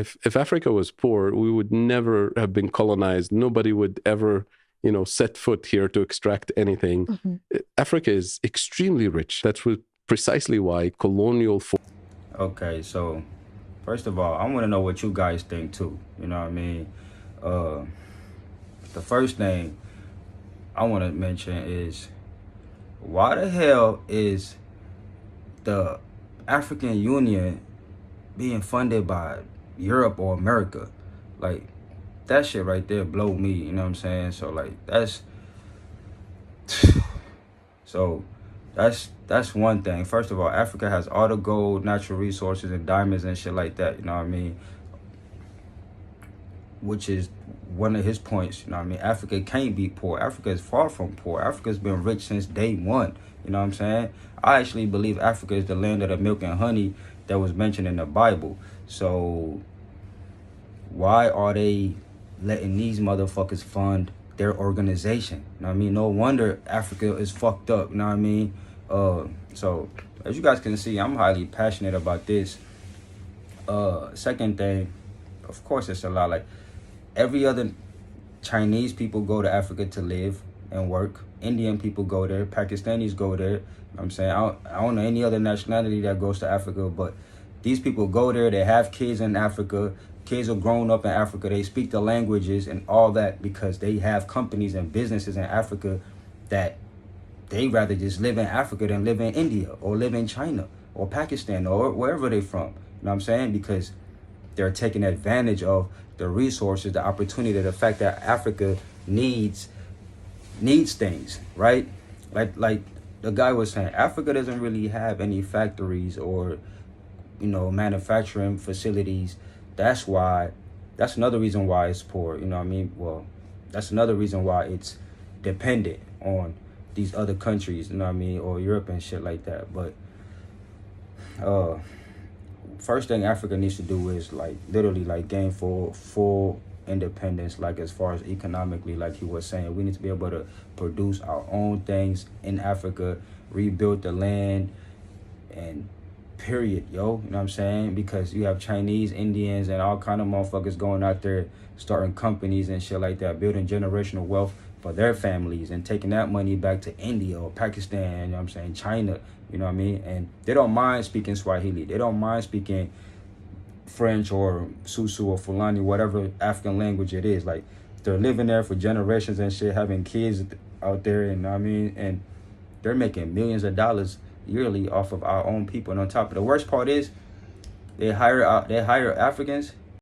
If Africa was poor, we would never have been colonized. Nobody would ever, set foot here to extract anything. Hmm. Africa is extremely rich. Precisely why colonial. Okay, so first of all, I want to know what you guys think too. You know what I mean? Uh, the first thing I want to mention is why the hell is the African Union being funded by Europe or America? Like that shit right there blow me. You know what I'm saying? So like so that's one thing. First of all, Africa has all the gold, natural resources, and diamonds and shit like that. You know what I mean? Which is one of his points. You know what I mean? Africa can't be poor. Africa is far from poor. Africa's been rich since day one. You know what I'm saying? I actually believe Africa is the land of the milk and honey that was mentioned in the Bible. So why are they letting these motherfuckers fund their organization? You know what I mean? No wonder Africa is fucked up. You know what I mean? So as you guys can see, I'm highly passionate about this. Second thing, of course, it's a lot. Like every other Chinese people go to Africa to live and work. Indian people go there. Pakistanis go there. You know what I'm saying? I don't know any other nationality that goes to Africa, but these people go there. They have kids in Africa. Kids are grown up in Africa. They speak the languages and all that because they have companies and businesses in Africa that they rather just live in Africa than live in India or live in China or Pakistan or wherever they're from. You know what I'm saying? Because they're taking advantage of the resources, the opportunity, the fact that Africa needs things, right? Like the guy was saying, Africa doesn't really have any factories or manufacturing facilities. That's another reason why it's poor. You know what I mean? Well, that's another reason why it's dependent on these other countries, you know what I mean, or Europe and shit like that. But first thing Africa needs to do is like literally like gain full independence, like as far as economically, like he was saying. We need to be able to produce our own things in Africa, rebuild the land, and period, yo. You know what I'm saying? Because you have Chinese, Indians, and all kind of motherfuckers going out there starting companies and shit like that, building generational wealth for their families and taking that money back to India or Pakistan, you know what I'm saying, China, you know what I mean? And they don't mind speaking Swahili. They don't mind speaking French or Susu or Fulani, whatever African language it is. Like, they're living there for generations and shit, having kids out there, and you know what I mean? And they're making millions of dollars yearly off of our own people. And on top of the worst part is, they hire Africans